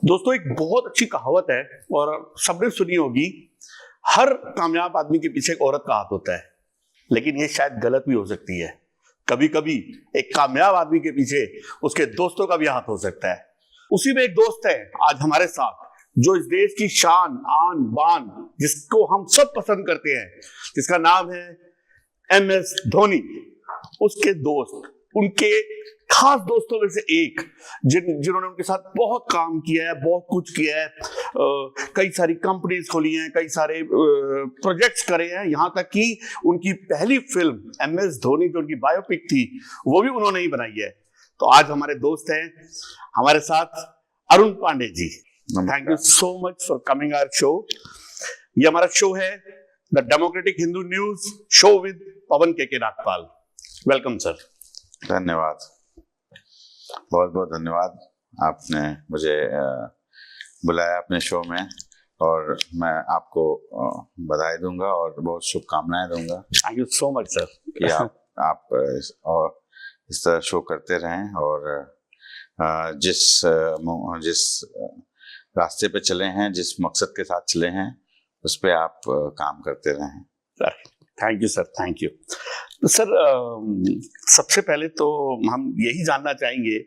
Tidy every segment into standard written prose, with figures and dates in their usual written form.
दोस्तों, एक बहुत अच्छी कहावत है और सबने सुनी होगी, हर कामयाब आदमी के पीछे एक औरत का हाथ होता है। लेकिन ये शायद गलत भी हो सकती है। कभी कभी एक कामयाब आदमी के पीछे उसके दोस्तों का भी हाथ हो सकता है। उसी में एक दोस्त है आज हमारे साथ, जो इस देश की शान, आन बान, जिसको हम सब पसंद करते हैं, जिसका नाम है MS धोनी। उसके दोस्त, उनके खास दोस्तों में से एक, जिन्होंने उनके साथ बहुत काम किया है, बहुत कुछ किया है, कई सारी कंपनीज खोली हैं, कई सारे प्रोजेक्ट्स करे हैं, यहां तक कि उनकी पहली फिल्म MS धोनी जो उनकी बायोपिक थी वो भी उन्होंने ही बनाई है। तो आज हमारे दोस्त हैं हमारे साथ Arun Pandey ji. Thank you so much for coming our show. ये हमारा शो है the democratic Hindu news show with Pawan K Nagpal. Welcome sir. धन्यवाद, बहुत बहुत धन्यवाद। आपने मुझे बुलाया अपने शो में और मैं आपको बधाई दूंगा और बहुत शुभकामनाएं दूंगा। Thank you so much sir कि आप और इस तरह शो करते रहें और जिस रास्ते पे चले हैं, जिस मकसद के साथ चले हैं, उस पे आप काम करते रहें। Thank you sir, thank you. तो सर, सबसे पहले तो हम यही जानना चाहेंगे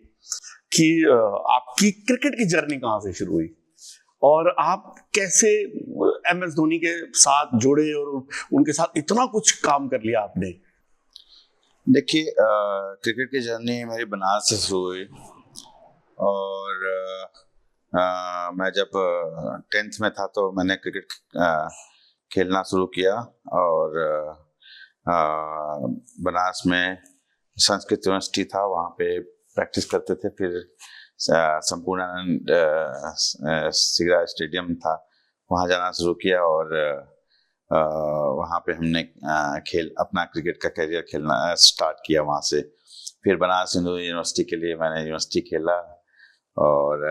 कि आपकी क्रिकेट की जर्नी कहाँ से शुरू हुई और आप कैसे MS धोनी के साथ जुड़े और उनके साथ इतना कुछ काम कर लिया आपने। देखिए, क्रिकेट की जर्नी मेरी बनारस से शुरू हुई और मैं जब 10th में था तो मैंने क्रिकेट खेलना शुरू किया और बनारस में संस्कृत यूनिवर्सिटी था, वहाँ पे प्रैक्टिस करते थे। फिर संपूर्णानंद सिगरा स्टेडियम था, वहाँ जाना शुरू किया और वहाँ पे हमने अपना क्रिकेट का करियर खेलना स्टार्ट किया वहाँ से। फिर बनारस हिंदू यूनिवर्सिटी के लिए मैंने यूनिवर्सिटी खेला और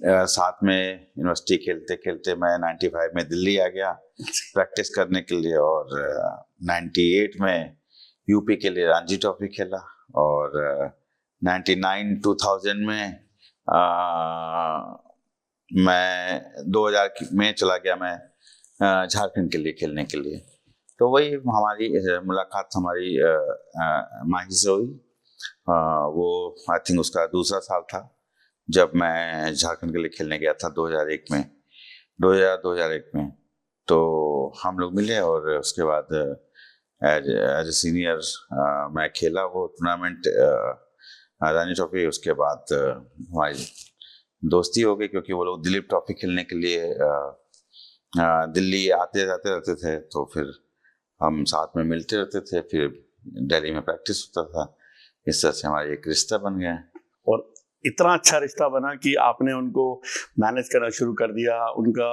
साथ में यूनिवर्सिटी खेलते खेलते मैं 95 में दिल्ली आ गया प्रैक्टिस करने के लिए और 98 में यूपी के लिए रणजी ट्रॉफी खेला और 99-2000 में मैं 2000 में चला गया मैं झारखंड के लिए खेलने के लिए। तो वही हमारी मुलाकात हमारी माही से हुई। वो आई थिंक उसका दूसरा साल था जब मैं झारखंड के लिए खेलने गया था 2001 में 2001 में। तो हम लोग मिले और उसके बाद एज ए सीनियर मैं खेला वो टूर्नामेंट रणजी ट्रॉफी। उसके बाद हमारी दोस्ती हो गई क्योंकि वो लोग दिलीप ट्रॉफी खेलने के लिए दिल्ली आते जाते रहते थे, तो फिर हम साथ में मिलते रहते थे, फिर दिल्ली में प्रैक्टिस होता था। इस तरह से हमारा एक रिश्ता बन गया और इतना अच्छा रिश्ता बना कि आपने उनको मैनेज करना शुरू कर दिया, उनका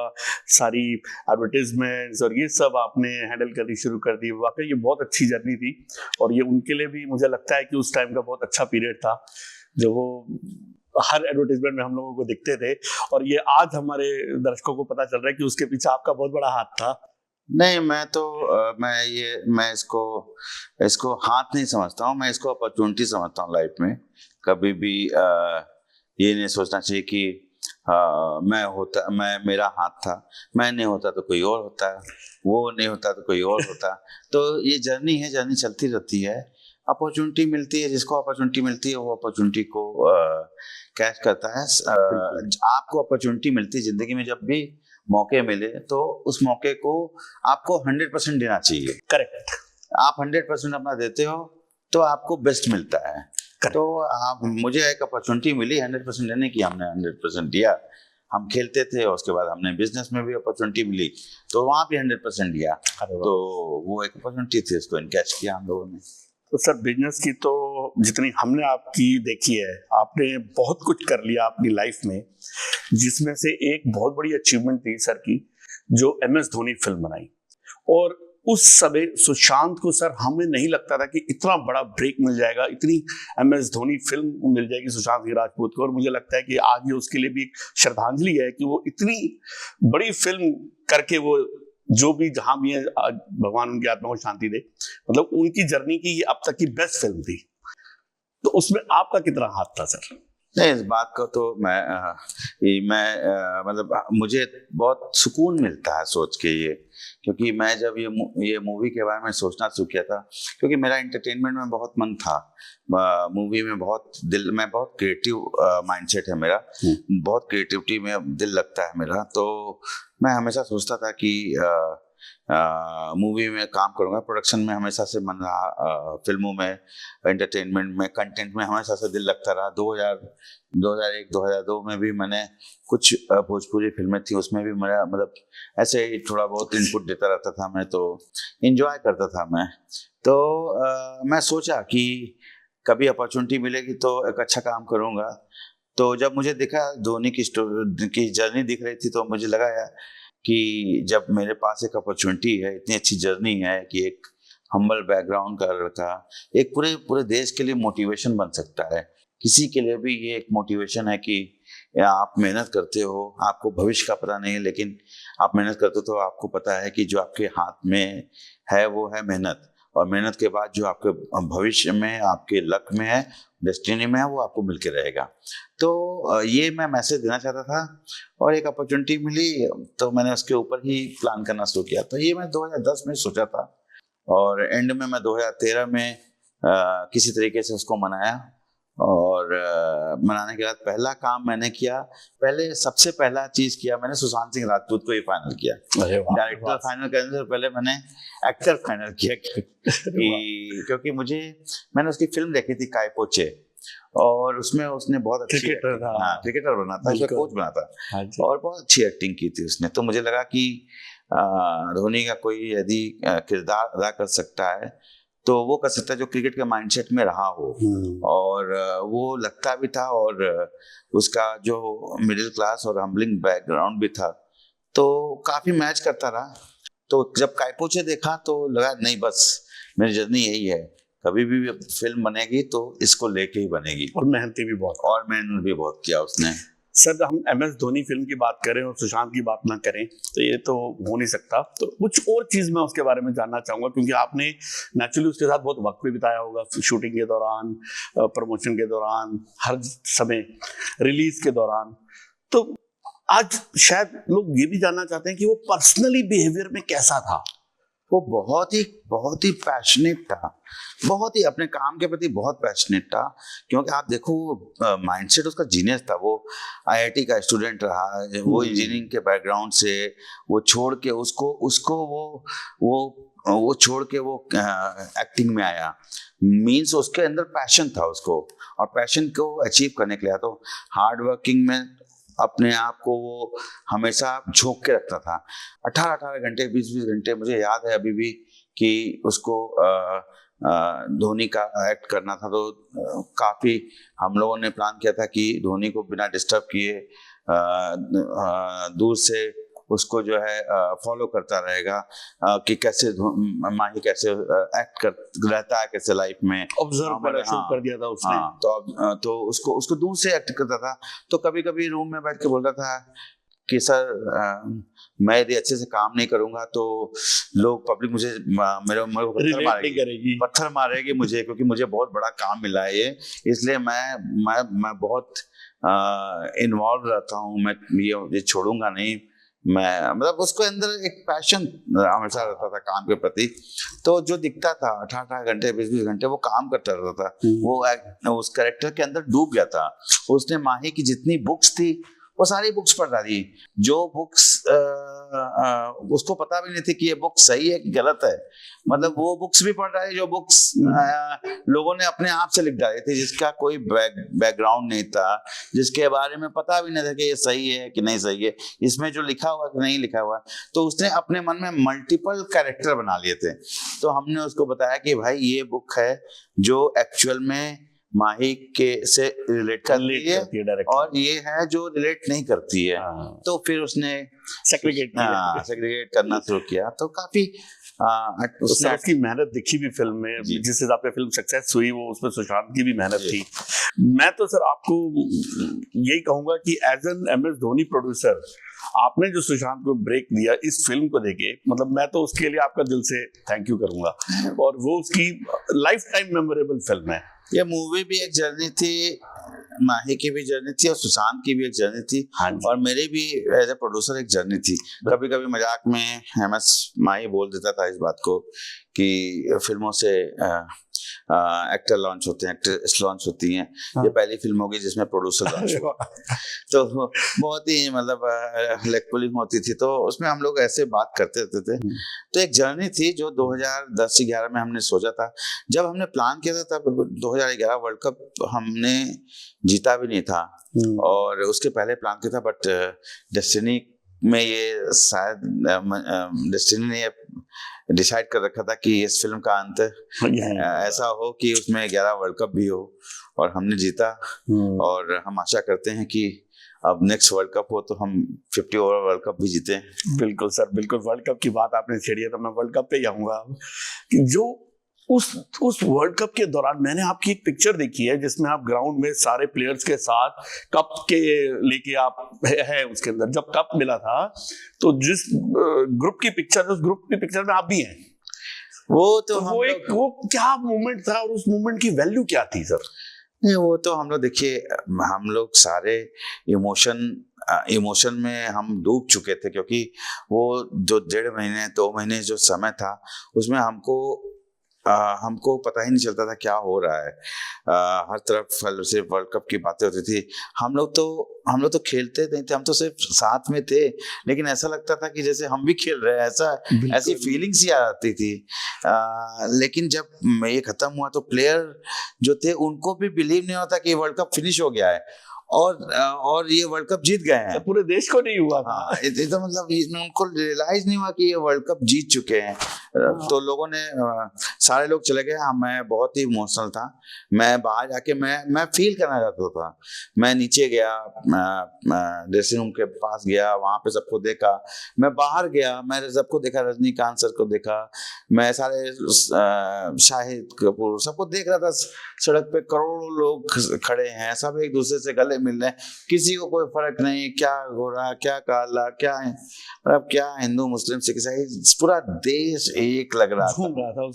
सारी एडवर्टीजमेंट्स और ये सब आपने हैंडल करनी शुरू कर दी। वाकई ये बहुत अच्छी जर्नी थी और ये उनके लिए भी मुझे लगता है कि उस टाइम का बहुत अच्छा पीरियड था, जो वो हर एडवर्टीजमेंट में हम लोगों को दिखते थे। और ये आज हमारे दर्शकों को पता चल रहा है कि उसके पीछे आपका बहुत बड़ा हाथ था। नहीं, मैं इसको हाथ नहीं समझता हूँ, मैं इसको अपॉर्चुनिटी समझता हूँ लाइफ में। कभी भी ये नहीं सोचना चाहिए कि मेरा हाथ था, मैं नहीं होता तो कोई और होता, वो नहीं होता तो कोई और होता। तो ये जर्नी है, जर्नी चलती रहती है। अपॉर्चुनिटी मिलती है, जिसको अपॉर्चुनिटी मिलती है वो अपॉर्चुनिटी को कैच करता है। आपको अपॉर्चुनिटी मिलती है जिंदगी में, जब भी मौके मिले तो उस मौके को आपको 100% देना चाहिए। करेक्ट। आप 100% अपना देते हो तो आपको बेस्ट मिलता है। तो मुझे एक अपॉर्चुनिटी मिली 100% देने की, हमने 100% दिया। हम खेलते थे और उसके बाद हमने बिजनेस में भी अपॉर्चुनिटी मिली तो वहाँ भी 100% दिया। तो वो एक अपॉर्चुनिटी थी, उसको इनकैच किया हम लोगों ने। तो सर, बिजनेस की तो जितनी हमने आपकी देखी है, आपने बहुत कुछ कर लिया अपनी लाइफ में, जिसमें से एक बहुत बड़ी अचीवमेंट थी सर की, जो MS धोनी फिल्म बनाई। और उस समय सुशांत को सर हमें नहीं लगता था कि इतना बड़ा ब्रेक मिल जाएगा, इतनी MS धोनी फिल्म मिल जाएगी सुशांत सिंह राजपूत को। और मुझे लगता है कि आज ये उसके लिए भी श्रद्धांजलि है कि वो इतनी बड़ी फिल्म करके वो जो भी जहां भी है, भगवान उनकी आत्मा को शांति दे, मतलब उनकी जर्नी की ये अब तक की बेस्ट फिल्म थी। तो उसमें आपका कितना हाथ था सर? नहीं, इस बात को तो मतलब मुझे बहुत सुकून मिलता है सोच के ये, क्योंकि मैं जब ये मूवी के बारे में सोचना शुरू किया था, क्योंकि मेरा एंटरटेनमेंट में बहुत मन था, मूवी में बहुत क्रिएटिव माइंडसेट है मेरा, बहुत क्रिएटिविटी में दिल लगता है मेरा, तो मैं हमेशा सोचता था कि मूवी में काम करूंगा, प्रोडक्शन में हमेशा से मन रहा, फिल्मों में, एंटरटेनमेंट में, कंटेंट में हमेशा से दिल लगता रहा। 2001 2002 में भी मैंने कुछ भोजपुरी फिल्में थी, उसमें भी मेरा मतलब ऐसे ही थोड़ा बहुत इनपुट देता रहता था मैं, तो एंजॉय करता था मैं। तो मैं सोचा कि कभी अपॉर्चुनिटी मिलेगी तो एक अच्छा काम करूंगा। तो जब मुझे दिखा धोनी की जर्नी दिख रही थी, तो मुझे लगा यार कि जब मेरे पास एक अपॉर्चुनिटी है, इतनी अच्छी जर्नी है कि एक हम्बल बैकग्राउंड का लड़का एक पूरे देश के लिए मोटिवेशन बन सकता है। किसी के लिए भी ये एक मोटिवेशन है कि आप मेहनत करते हो, आपको भविष्य का पता नहीं है, लेकिन आप मेहनत करते हो तो आपको पता है कि जो आपके हाथ में है वो है मेहनत, और मेहनत के बाद जो आपके भविष्य में, आपके लक में है, डेस्टिनी में है, वो आपको मिल के रहेगा। तो ये मैं मैसेज देना चाहता था, और एक अपॉर्चुनिटी मिली तो मैंने उसके ऊपर ही प्लान करना शुरू किया। तो ये मैं 2010 में सोचा था, और एंड में मैं 2013 में किसी तरीके से उसको मनाया, और मनाने के बाद पहला काम मैंने किया, सबसे पहला चीज किया मैंने, सुशांत सिंह राजपूत को ही फाइनल किया। डायरेक्टर फाइनल करने से पहले मैंने एक्टर फाइनल किया क्योंकि मैंने उसकी फिल्म देखी थी काय पोचे, और उसमें उसने बहुत अच्छी क्रिकेटर बना था, उसका कोच बना था, और बहुत अच्छी एक्टिंग की थी उसने। तो मुझे लगा कि धोनी का कोई यदि किरदार अदा कर सकता है तो वो कर सकता है जो क्रिकेट के माइंडसेट में रहा हो, और वो लगता भी था, और उसका जो मिडिल क्लास और हम्बलिंग बैकग्राउंड भी था, तो काफी मैच करता रहा। तो जब काय पोचे देखा तो लगा नहीं, बस मेरी जर्नी यही है, कभी भी फिल्म बनेगी तो इसको लेके ही बनेगी। और मेहनत भी बहुत किया उसने। सर, हम MS धोनी फिल्म की बात करें और सुशांत की बात ना करें तो ये तो हो नहीं सकता। तो कुछ और चीज मैं उसके बारे में जानना चाहूंगा, क्योंकि आपने नेचुरली उसके साथ बहुत वक्त भी बिताया होगा, शूटिंग के दौरान, प्रमोशन के दौरान, हर समय, रिलीज के दौरान। तो आज शायद लोग ये भी जानना चाहते हैं कि वो पर्सनली बिहेवियर में कैसा था। वो बहुत ही पैशनेट था, बहुत ही अपने काम के प्रति बहुत पैशनेट था, क्योंकि आप देखो माइंडसेट उसका जीनियस था। वो IIT का स्टूडेंट रहा, वो इंजीनियरिंग के बैकग्राउंड से वो छोड़ के वो छोड़ के वो एक्टिंग में आया। मीन्स उसके अंदर पैशन था उसको, और पैशन को अचीव करने के लिए तो हार्ड वर्किंग में अपने आप को वो हमेशा झोंक के रखता था। 18 घंटे 20 घंटे, मुझे याद है अभी भी कि उसको धोनी का एक्ट करना था, तो काफी हम लोगों ने प्लान किया था कि धोनी को बिना डिस्टर्ब किए दूर से उसको जो है फॉलो करता रहेगा कि कैसे माही कैसे एक्ट रहता है, कैसे लाइफ में ऑब्जर्व कर दिया था उसने। तो उसको दूर से एक्ट करता था। तो कभी कभी रूम में बैठ के बोलता था कि सर मैं यदि अच्छे से काम नहीं करूंगा तो लोग, पब्लिक मुझे पत्थर मारेगी मुझे, क्योंकि मुझे बहुत बड़ा काम मिला है ये, इसलिए मैं बहुत इन्वॉल्व रहता हूँ, मैं ये छोड़ूंगा नहीं। मैं मतलब उसको अंदर एक पैशन हमेशा रहता था काम के प्रति। तो जो दिखता था 18 घंटे 20 घंटे वो काम करता रहता था, वो उस कैरेक्टर के अंदर डूब गया था। उसने माही की जितनी बुक्स थी वो सारी बुक्स पढ़ रहा थी, जो बुक्स उसको पता भी नहीं थी कि ये बुक सही है कि गलत है। मतलब वो बुक्स भी पढ़ रहा है जो बुक्स लोगों ने अपने आप से लिख डाली थी, जिसका कोई बैकग्राउंड नहीं था, जिसके बारे में पता भी नहीं था कि ये सही है कि नहीं सही है, इसमें जो लिखा हुआ कि नहीं लिखा हुआ। तो उसने अपने मन में मल्टीपल कैरेक्टर बना लिए थे। तो हमने उसको बताया कि भाई ये बुक है जो एक्चुअल में माही के से रिलेट करती है, और ये है जो रिलेट नहीं करती है। तो फिर उसने सेग्रीगेट करना शुरू किया। तो काफी उसकी मेहनत दिखी भी फिल्म में, जिस हिसाब से फिल्म सक्सेस हुई वो उसमें सुशांत की भी मेहनत थी। मैं तो सर आपको यही कहूंगा कि as an MS Dhoni producer आपने जो सुशांत को ब्रेक दिया इस फिल्म को देखे, मतलब मैं तो उसके लिए आपका दिल से थैंक यू करूंगा, और वो उसकी लाइफ टाइम मेमोरेबल फिल्म है। ये मूवी भी एक जर्नी थी, माही की भी जर्नी थी और सुशांत की भी एक जर्नी थी, हाँ जी। और मेरी भी एज ए प्रोड्यूसर एक जर्नी थी। कभी कभी मजाक में एमएस माही बोल देता था इस बात को कि फिल्मों से एक्टर लॉन्च होते हैं, एक्ट्रेस लॉन्च होती हैं, ये पहली फिल्म होगी जिसमें प्रोड्यूसर लॉन्च हुआ। तो बहुत ही मतलब लेग पुलिंग होती थी, तो उसमें हम लोग ऐसे बात करते रहते थे। तो एक जर्नी थी जो 2010-11 में हमने सोचा था। जब हमने प्लान किया था तब 2011 वर्ल्ड कप हमने जीता भी नहीं था, और उसके पहले प्लान किया था, बट डेस्टिनी में ये शायद डेस्टिनी ने डिसाइड कर रखा था कि इस फिल्म का अंत ऐसा हो कि उसमें 11 वर्ल्ड कप भी हो, और हमने जीता। और हम आशा करते हैं कि अब नेक्स्ट वर्ल्ड कप हो तो हम 50 ओवर वर्ल्ड कप भी जीते हैं। बिल्कुल सर, बिल्कुल। वर्ल्ड कप की बात आपने छेड़ी है तो मैं वर्ल्ड कप पे ही आऊंगा कि जो उस वर्ल्ड कप के दौरान मैंने आपकी एक पिक्चर देखी है जिसमें आप ग्राउंड में सारे प्लेयर्स के साथ कप के लेके आप है उसके अंदर। जब कप मिला था तो जिस ग्रुप की पिक्चर, उस ग्रुप की पिक्चर में आप भी हैं। वो क्या मोमेंट था और उस मोमेंट की वैल्यू क्या थी सर? नहीं, वो तो हम लोग देखिए, हम लोग सारे इमोशन में हम डूब चुके थे, क्योंकि वो जो 1.5 महीने 2 महीने जो समय था उसमें हमको पता ही नहीं चलता था क्या हो रहा है। हर तरफ सिर्फ वर्ल्ड कप की बातें होती थी। हम लोग तो खेलते नहीं थे, हम तो सिर्फ साथ में थे, लेकिन ऐसा लगता था कि जैसे हम भी खेल रहे हैं, ऐसी फीलिंग्स ही आती थी। लेकिन जब ये खत्म हुआ तो प्लेयर जो थे उनको भी बिलीव नहीं होता कि वर्ल्ड कप फिनिश हो गया है और ये वर्ल्ड कप जीत गए हैं। तो पूरे देश को नहीं हुआ था। तो मतलब उनको रियलाइज नहीं हुआ कि ये वर्ल्ड कप जीत चुके हैं। तो लोगों ने सारे लोग चले गए। मैं बहुत ही इमोशनल था। मैं बाहर जाके मैं फील करना चाहता था। मैं नीचे गया, ड्रेसिंग रूम के पास गया, वहां पे सबको देखा। मैं बाहर गया, मैंने सबको देखा, रजनीकांत सर को देखा, मैं सारे शाहिद कपूर सबको देख रहा था। सड़क पे करोड़ों लोग खड़े हैं, सब एक दूसरे से गले मिल रहे हैं, किसी को कोई फर्क नहीं क्या गोरा क्या काला क्या है, मतलब क्या हिंदू मुस्लिम सिख ईसाई, पूरा देश एक लग रहा था।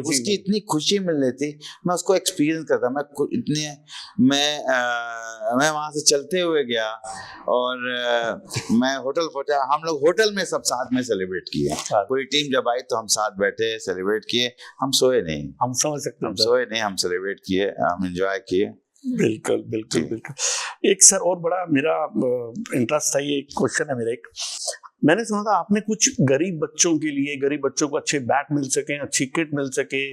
उसकी इतनी खुशी मिल रही थी। मैं उसको एक्सपीरियंस करता, मैं वहां से चलते हुए गया और मैं होटल पहुंचा। हम लोग होटल में सब साथ में सेलिब्रेट किए। पूरी टीम जब आई तो हम साथ बैठे, सेलिब्रेट किए। हम सोए नहीं, हम समझ सकते हैं, हम सोए नहीं, हम सेलिब्रेट किए, हम एंजॉय किए। बिल्कुल बिल्कुल बिल्कुल। एक सर और बड़ा मेरा इंटरेस्ट था, ये क्वेश्चन है मेरा एक। मैंने सुना था आपने कुछ गरीब बच्चों के लिए, गरीब बच्चों को अच्छे बैट मिल सके, अच्छी किट मिल सके,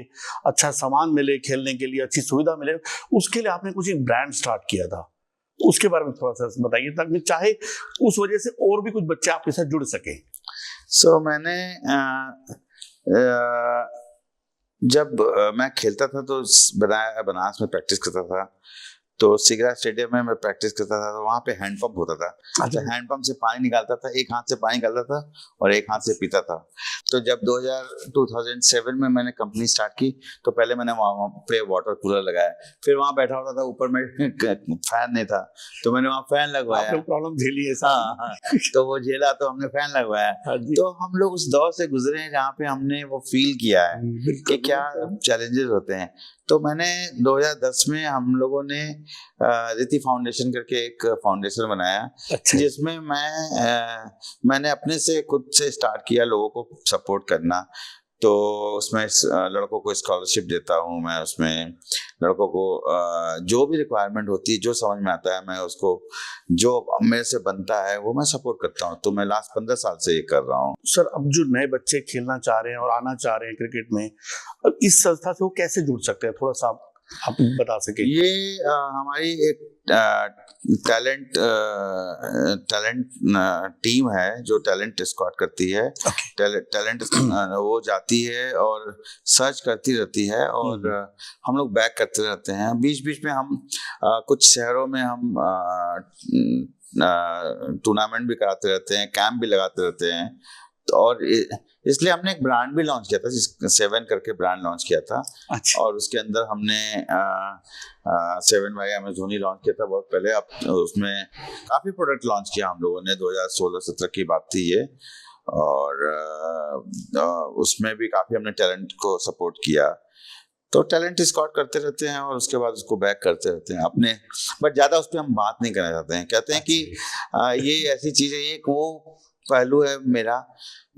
अच्छा सामान मिले खेलने के लिए, अच्छी सुविधा मिले, उसके लिए आपने कुछ एक ब्रांड स्टार्ट किया था। उसके बारे में थोड़ा सा बताइए, ताकि चाहे उस वजह से और भी कुछ बच्चे आपके साथ जुड़ सके। मैंने जब मैं खेलता था तो बनारस में प्रैक्टिस करता था, तो सिगरा स्टेडियम में मैं प्रैक्टिस करता था, तो वहाँ पे हैंडपंप होता था। अच्छा, हैंडपंप से पानी निकालता था, एक हाथ से पानी निकालता था और एक हाथ से पीता था। तो जब 2007 में मैंने कंपनी स्टार्ट की तो पहले मैंने वहाँ पे वाटर कूलर लगाया, फिर वहाँ बैठा होता था, ऊपर में फैन नहीं था तो मैंने वहाँ फैन लगवाया। प्रॉब्लम झेली है। हाँ, तो वो झेला तो हमने फैन लगवाया। तो हम लोग उस दौर से गुजरे हैं जहाँ पे हमने वो फील किया है कि क्या चैलेंजेस होते हैं। तो मैंने 2010 में हम लोगों ने रिति फाउंडेशन करके एक फाउंडेशन बनाया। अच्छा। जिसमें मैंने अपने से खुद से स्टार्ट किया लोगों को सपोर्ट करना। तो उसमें लड़कों को स्कॉलरशिप देता हूँ मैं, उसमें लड़कों को जो भी रिक्वायरमेंट होती है, जो समझ में आता है, मैं उसको जो मेरे से बनता है वो मैं सपोर्ट करता हूँ। तो मैं लास्ट 15 साल से ये कर रहा हूँ। सर, अब जो नए बच्चे खेलना चाह रहे हैं और आना चाह रहे हैं क्रिकेट में, अब इस संस्था से वो कैसे जुड़ सकते हैं, थोड़ा सा आप बता सके? ये हमारी एक टैलेंट टीम है जो टैलेंट स्क्वाड करती है। टैलेंट वो जाती है और सर्च करती रहती है और हम लोग बैक करते रहते हैं। बीच बीच में हम कुछ शहरों में हम टूर्नामेंट भी कराते रहते हैं, कैंप भी लगाते रहते हैं। और इसलिए हमने एक ब्रांड भी लॉन्च किया था, सेवन करके ब्रांड लॉन्च किया था। अच्छा। और उसके अंदर हमने 7 by M S Dhoni launch किया था बहुत पहले। अब उसमें काफ़ी प्रोडक्ट लॉन्च किया हम लोगों ने, 2016-17 की बात थी ये। और उसमें भी काफ़ी हमने टैलेंट को सपोर्ट किया। तो टैलेंट स्कॉट करते रहते हैं और उसके बाद उसको बैक करते रहते हैं अपने, बट ज़्यादा उस पर हम बात नहीं करना चाहते हैं। कहते हैं कि ये ऐसी चीज़ है, एक वो पहलू है मेरा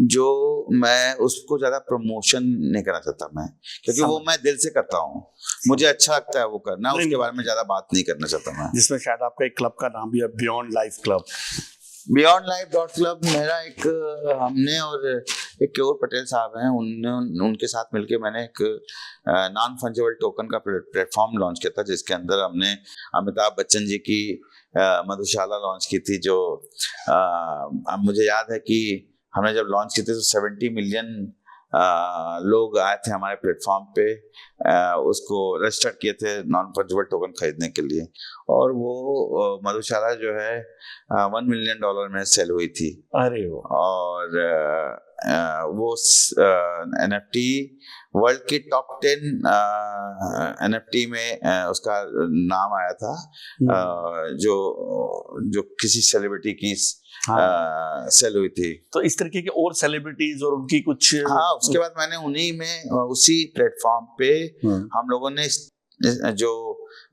जो मैं उसको ज़्यादा प्रमोशन नहीं करना चाहता मैं, क्योंकि वो मैं दिल से करता हूँ, मुझे अच्छा लगता है वो करना, उसके बारे में ज़्यादा बात नहीं करना चाहता मैं। जिसमें शायद आपका एक क्लब का नाम भी है, beyond life club. Beyond life dot club मेरा एक, हमने और एक केयूर पटेल साहब हैं, उनके साथ मिलके मैंने एक नॉन फंजिबल टोकन का प्लेटफॉर्म लॉन्च किया था, जिसके अंदर हमने अमिताभ बच्चन जी की मधुशाला लॉन्च की थी। जो अब मुझे याद है कि हमने जब लॉन्च की थी तो 70 मिलियन लोग आए थे हमारे प्लेटफॉर्म पे, उसको रजिस्टर किए थे नॉन फंजिबल टोकन खरीदने के लिए। और वो मधुशाला जो है $1 मिलियन में सेल हुई थी। अरे और वो NFT वर्ल्ड की टॉप 10 NFT में उसका नाम आया था, जो किसी सेलिब्रिटी की सेल हुई थी। तो इस तरीके के और सेलिब्रिटीज और उनकी कुछ, हाँ, उसके बाद मैंने उन्हीं में उसी प्लेटफॉर्म पे हम लोगों ने जो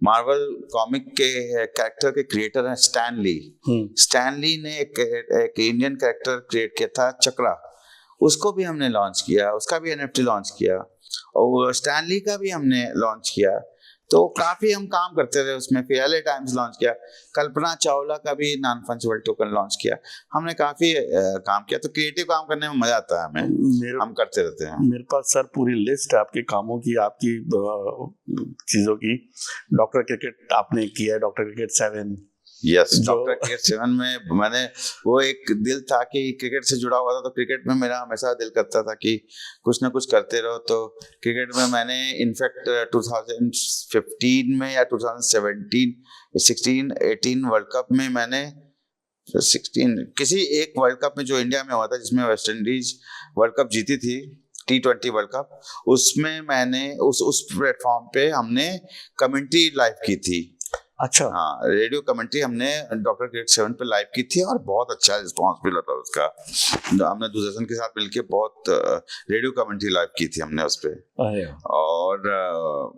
मार्वल कॉमिक के कैरेक्टर के क्रिएटर हैं स्टैनली ने एक इंडियन कैरेक्टर क्रिएट किया था चक्रा, उसको भी हमने लॉन्च किया, उसका भी NFT लॉन्च किया, और स्टैनली का भी हमने लॉन्च किया। तो काफी हम काम करते रहे उसमें। फिर LA टाइम्स लॉन्च किया, कल्पना चावला का भी नॉन फंजिबल टोकन लॉन्च किया। हमने काफी काम किया। तो क्रिएटिव काम करने में मजा आता है हमें, हम करते रहते हैं। मेरे पास सर पूरी लिस्ट है आपके कामों की, आपकी चीजों की। डॉक्टर क्रिकेट आपने किया है, doctor cricket 7। Yes, doctor cricket 7 में मैंने, वो एक दिल था कि क्रिकेट से जुड़ा हुआ था, तो क्रिकेट में मेरा हमेशा दिल करता था कि कुछ ना कुछ करते रहो। तो क्रिकेट में मैंने इनफैक्ट 2015 में या 2017-18 वर्ल्ड कप में मैंने 16 किसी एक वर्ल्ड कप में जो इंडिया में हुआ था, जिसमें वेस्ट इंडीज वर्ल्ड कप जीती थी, T20 वर्ल्ड कप, उसमें मैंने उस प्लेटफॉर्म पे हमने कमेंट्री लाइव की थी। अच्छा। हाँ, रेडियो कमेंट्री हमने डॉक्टर क्रिकेट 7 पे लाइव की थी और बहुत अच्छा रिस्पांस मिला था उसका। हमने दूरदर्शन के साथ मिलके बहुत रेडियो कमेंट्री लाइव की थी हमने उस पे। और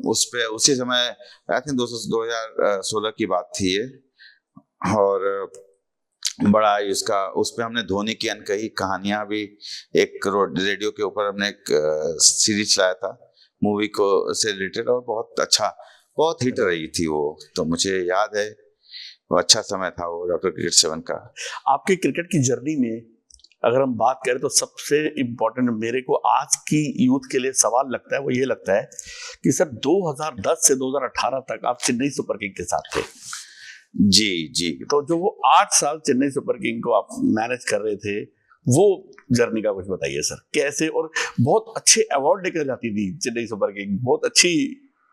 उस पे उसी समय आई थिंक 2016 की बात थी ये। और बड़ा इसका, उस पे हमने धोनी की अनकही कहानियां भी, एक रेडियो के ऊपर हमने एक सीरीज चलाया था मूवी को से रिलेटेड, और बहुत अच्छा, बहुत हिट रही थी वो। तो मुझे याद है वो अच्छा समय था वो डॉक्टर क्रिकेट 7 का। आपकी क्रिकेट की जर्नी में अगर हम बात करें तो सबसे इम्पोर्टेंट मेरे को आज की यूथ के लिए सवाल लगता है, वो ये लगता है कि सर 2010 से 2018 तक आप चेन्नई सुपर किंग के साथ थे। जी। तो जो वो 8 साल चेन्नई सुपर किंग को आप मैनेज कर रहे थे, वो जर्नी का कुछ बताइए सर, कैसे? और बहुत अच्छे अवार्ड लेकर जाती थी चेन्नई सुपर किंग, बहुत अच्छी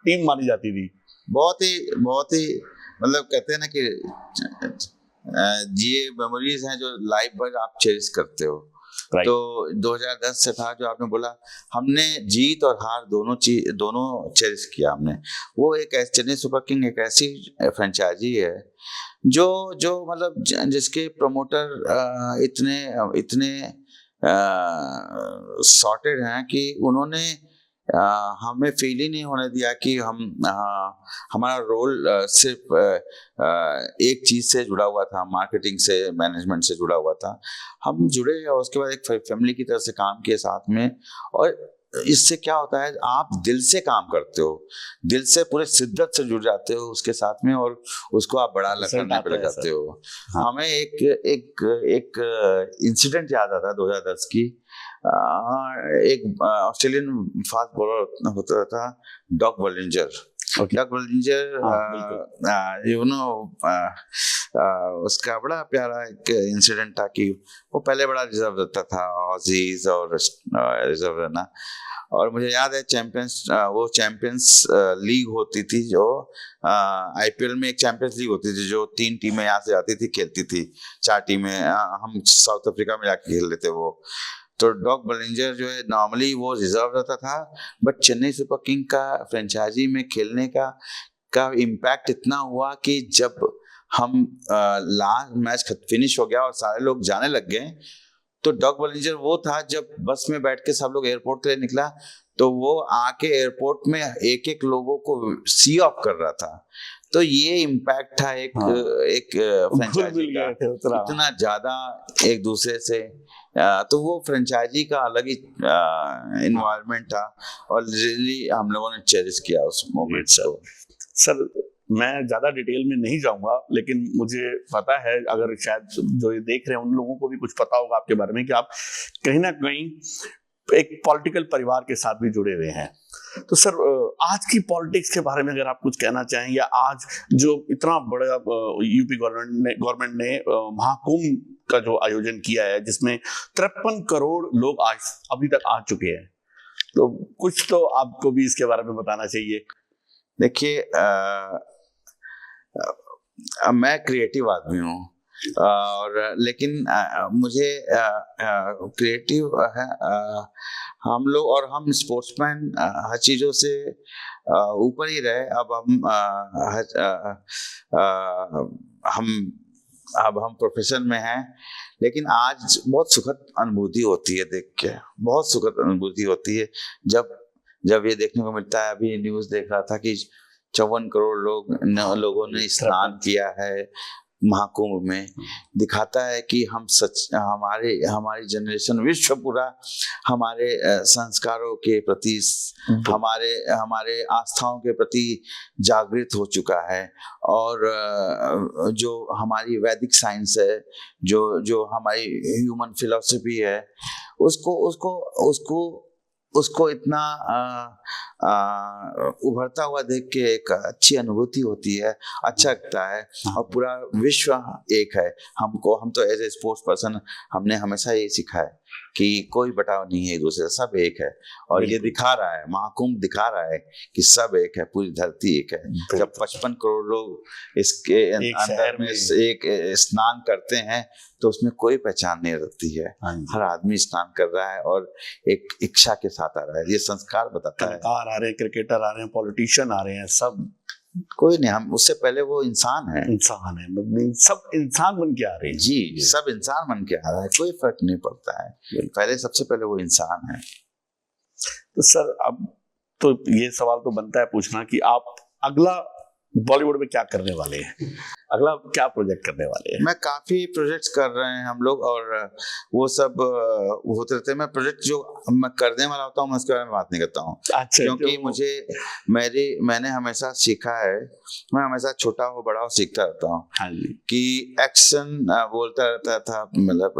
टीम मानी जाती थी। बहुत ही मतलब कहते हैं ना कि ये मेमोरीज हैं जो लाइफ भर आप चेरिश करते हो। तो 2010 से था जो आपने बोला, हमने जीत और हार दोनों चेरिश किया हमने। वो एक चेन्नई सुपर किंग एक ऐसी फ्रेंचाइजी है जो मतलब जिसके प्रमोटर इतने सॉर्टेड हैं कि उन्होंने हमें फील ही नहीं होने दिया कि हमारा रोल सिर्फ एक चीज से जुड़ा हुआ था, मार्केटिंग से, मैनेजमेंट से जुड़ा हुआ था। हम जुड़े और उसके बाद एक फैमिली की तरह से काम किए साथ में। और इससे क्या होता है, आप दिल से काम करते हो, दिल से पूरे शिद्दत से जुड़ जाते हो उसके साथ में, और उसको आप बड़ा करने पे लग जाते हो। हमें एक इंसिडेंट याद आता है 2010 की। एक ऑस्ट्रेलियन फास्ट बॉलर होता था डॉग बॉलिंजर। डॉग बॉलिंजर उसका बड़ा प्यारा एक इंसिडेंट था कि वो पहले बड़ा रिजर्व रहता था, ऑजीज और रिजर्व रहना। और मुझे याद है चैंपियंस लीग होती थी, जो IPL में एक चैंपियंस लीग होती थी जो 3 टीमें यहाँ से जाती थी, खेलती थी, 4 टीमें। हम साउथ अफ्रीका में जाके खेल लेते वो। तो डॉग बलिंजर जो है नॉर्मली वो रिजर्व रहता था, बट चेन्नई सुपर किंग का फ्रेंचाइजी में खेलने का इम्पैक्ट इतना हुआ कि जब हम लास्ट मैच फिनिश हो गया और सारे लोग जाने लग गए, तो डॉग बलिंजर वो था जब बस में बैठ के सब लोग एयरपोर्ट के लिए निकला तो वो आके एयरपोर्ट में एक एक लोगों को सी ऑफ कर रहा था। तो ये इम्पैक्ट था एक फ्रेंचाइजी का, इतना ज्यादा एक दूसरे से, तो वो फ्रेंचाइजी का अलग ही इन्वायरमेंट था और रियली हम लोगों ने चेरिश किया उस मोमेंट को। सर मैं ज्यादा डिटेल में नहीं जाऊंगा, लेकिन मुझे पता है, अगर शायद जो ये देख रहे हैं उन लोगों को भी कुछ पता होगा आपके बारे में, कि आप कहीं ना कहीं एक पॉलिटिकल परिवार के साथ भी जुड़े हुए हैं। तो सर आज की पॉलिटिक्स के बारे में अगर आप कुछ कहना चाहें, या आज जो इतना बड़ा यूपी गवर्नमेंट ने महाकुंभ का जो आयोजन किया है, जिसमें 53 करोड़ लोग आज अभी तक आ चुके हैं, तो कुछ तो आपको भी इसके बारे में बताना चाहिए। देखिए, मैं क्रिएटिव आदमी हूँ और लेकिन मुझे क्रिएटिव है, हम लोग और हम स्पोर्ट्समैन हर चीज़ों से ऊपर ही रहे। अब हम प्रोफेशन में हैं, लेकिन आज बहुत सुखद अनुभूति होती है देख के, बहुत सुखद अनुभूति होती है जब ये देखने को मिलता है। अभी न्यूज़ देख रहा था कि 54 करोड़ लोगों ने स्नान किया है महाकुंभ में। दिखाता है कि हमारी जनरेशन, विश्व पूरा हमारे संस्कारों के प्रति, हमारे आस्थाओं के प्रति जागृत हो चुका है। और जो हमारी वैदिक साइंस है, जो हमारी ह्यूमन फिलॉसफी है, उसको इतना उभरता हुआ देख के एक अच्छी अनुभूति होती है, अच्छा लगता है। और पूरा विश्व एक है। हम तो एज ए स्पोर्ट्स पर्सन हमने हमेशा ये सीखा है कि कोई बटाव नहीं है एक दूसरे, सब एक है। और ये दिखा रहा है, महाकुंभ दिखा रहा है कि सब एक है, पूरी धरती एक है। जब 55 करोड़ लोग इसके अंदर में एक स्नान करते हैं तो उसमें कोई पहचान नहीं रहती है। हर आदमी स्नान कर रहा है और एक इच्छा के साथ आ रहा है। ये संस्कार बताता है। कलाकार आ रहे हैं, क्रिकेटर आ रहे हैं, पॉलिटिशियन आ रहे हैं, सब कोई नहीं, हम उससे पहले वो इंसान है, सब इंसान बन के आ रहे हैं। जी, सब इंसान बन के आ रहा है, कोई फर्क नहीं पड़ता है। पहले सबसे पहले वो इंसान है। तो सर अब तो ये सवाल तो बनता है पूछना कि आप अगला बॉलीवुड में क्या करने वाले हैं, अगला क्या प्रोजेक्ट करने वाले हैं? मैं काफी प्रोजेक्ट्स कर रहे हैं हम लोग, और वो सब होते रहते हैं। मैं प्रोजेक्ट जो मैं करने वाला होता हूँ मैं उसके बारे में बात नहीं करता हूँ। अच्छा, क्योंकि मैंने हमेशा सीखा है, मैं हमेशा छोटा हो बड़ा हो सीखता रहता हूँ। हाँ जी। कि एक्शन बोलता रहता था, मतलब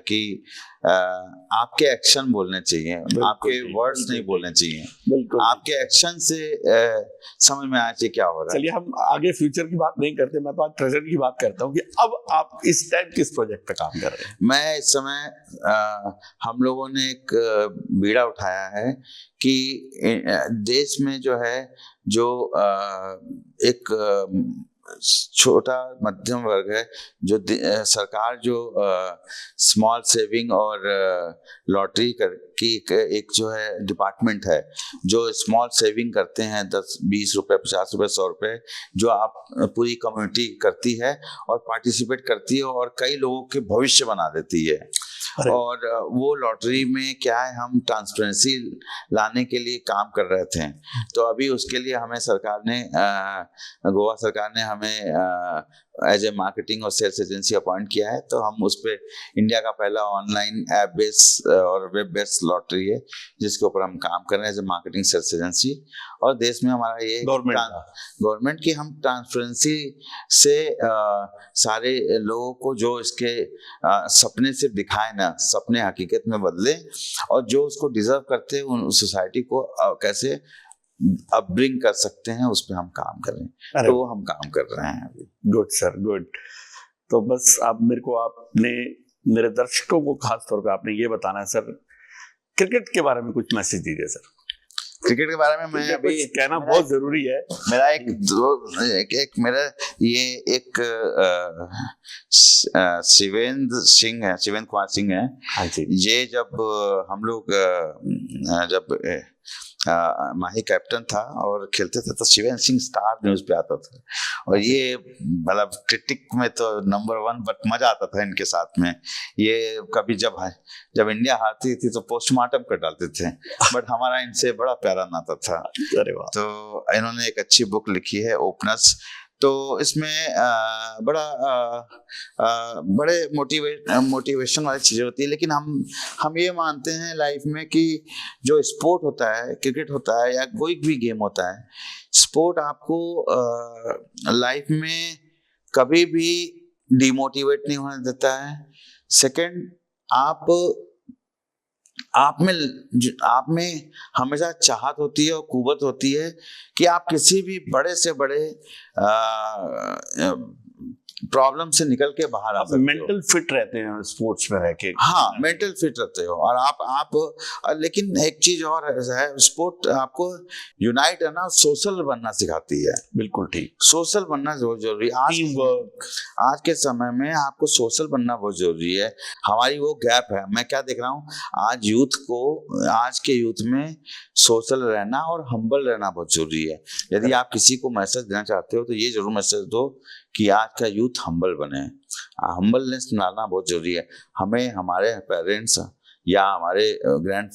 कि आपके एक्शन बोलने चाहिए, आपके वर्ड्स नहीं बोलने चाहिए। बिल्कुल, आपके एक्शन से समझ में आना चाहिए क्या हो रहा है। चलिए हम आगे फ्यूचर की बात नहीं करते, मैं तो आज प्रेजेंट की बात करता हूँ कि अब आप इस टाइम किस प्रोजेक्ट पे काम कर रहे हैं? मैं इस समय हम लोगों ने एक बीड़ा उठाया है कि देश में जो है, जो एक छोटा मध्यम वर्ग है, जो सरकार जो स्मॉल सेविंग और लॉटरी की एक जो है डिपार्टमेंट है, जो स्मॉल सेविंग करते हैं 10-20 रुपए, 50 रुपए, 100 रुपए, जो आप पूरी कम्युनिटी करती है और पार्टिसिपेट करती है और कई लोगों के भविष्य बना देती है। और वो लॉटरी में क्या है, हम ट्रांसपेरेंसी लाने के लिए काम कर रहे थे। तो अभी उसके लिए हमें सरकार ने, गोवा सरकार ने हमें एज ए मार्केटिंग और सेल्स एजेंसी अपॉइंट किया है। तो हम उस पर इंडिया का पहला ऑनलाइन ऐप बेस्ड और वेब बेस्ड लॉटरी है जिसके ऊपर हम काम कर रहे हैं as a marketing sales agency. और देश में हमारा ये गवर्नमेंट की हम ट्रांसपेरेंसी से सारे लोगों को जो इसके सपने से दिखाए ना, सपने हकीकत में बदले, और जो उसको डिजर्व करते हैं उन सोसाइटी को कैसे अपब्रिंग कर सकते हैं, उस पर हम काम कर रहे हैं। तो हम काम कर रहे हैं अभी। Good sir, good. तो बस अब मेरे को आपने, मेरे दर्शकों को खास तौर पे आपने ये बताना है सर, क्रिकेट के बारे में कुछ मैसेज दीजिए सर। क्रिकेट के बारे में मैं अभी कहना बहुत जरूरी है। मेरा एक मेरा ये एक शिवेंद्र कुमार सिंह है। हाँ जी। ये जब हम लोग जब माही कैप्टन था और खेलते थे तो शिवेंद्र सिंह स्टार न्यूज पे आता था, और ये मतलब क्रिटिक में तो नंबर 1, बट मजा आता था इनके साथ में। ये कभी जब इंडिया हारती थी तो पोस्टमार्टम कर डालते थे, बट हमारा इनसे बड़ा प्यारा नाता था। अरे वाह। तो इन्होंने एक अच्छी बुक लिखी है ओपनर्स, तो इसमें बड़े मोटिवेशन वाली चीजें होती है, लेकिन हम ये मानते हैं लाइफ में कि जो स्पोर्ट होता है, क्रिकेट होता है या कोई भी गेम होता है, स्पोर्ट आपको लाइफ में कभी भी डिमोटिवेट नहीं होने देता है। सेकंड, आप में हमेशा चाहत होती है और कुव्वत होती है कि आप किसी भी बड़े से बड़े प्रॉब्लम से निकल के बाहर आ सकते हो। मेंटल फिट रहते हैं स्पोर्ट्स में रह के। हाँ, मेंटल फिट रहते हो। और आप लेकिन एक चीज और है, स्पोर्ट आपको यूनाइट है ना, सोशल बनना सिखाती है। बिल्कुल ठीक। सोशल बनना बहुत जरूरी है। आज के समय में आपको सोशल बनना बहुत जरूरी है। हमारी वो गैप है। मैं क्या देख रहा हूँ, आज के यूथ में सोशल रहना और हम्बल रहना बहुत जरूरी है। यदि आप किसी को मैसेज देना चाहते हो तो ये जरूर मैसेज दो कि आज का यूथ हम्बल बने। हम्बलनेस लाना बहुत जरूरी है। हमें हमारे पेरेंट्स या हमारे ग्रैंड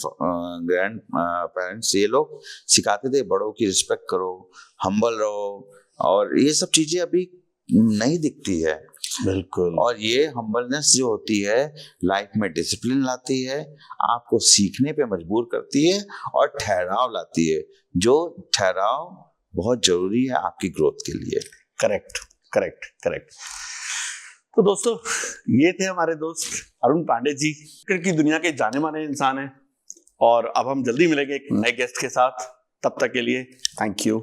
पेरेंट्स ये लोग सिखाते थे, बड़ों की रिस्पेक्ट करो, हम्बल रहो, और ये सब चीजें अभी नहीं दिखती है। बिल्कुल। और ये हम्बलनेस जो होती है लाइफ में डिसिप्लिन लाती है, आपको सीखने पे मजबूर करती है और ठहराव लाती है, जो ठहराव बहुत जरूरी है आपकी ग्रोथ के लिए। करेक्ट। तो दोस्तों, ये थे हमारे दोस्त अरुण पांडे जी, क्रिकेट की दुनिया के जाने माने इंसान हैं, और अब हम जल्दी मिलेंगे एक नए गेस्ट के साथ। तब तक के लिए थैंक यू।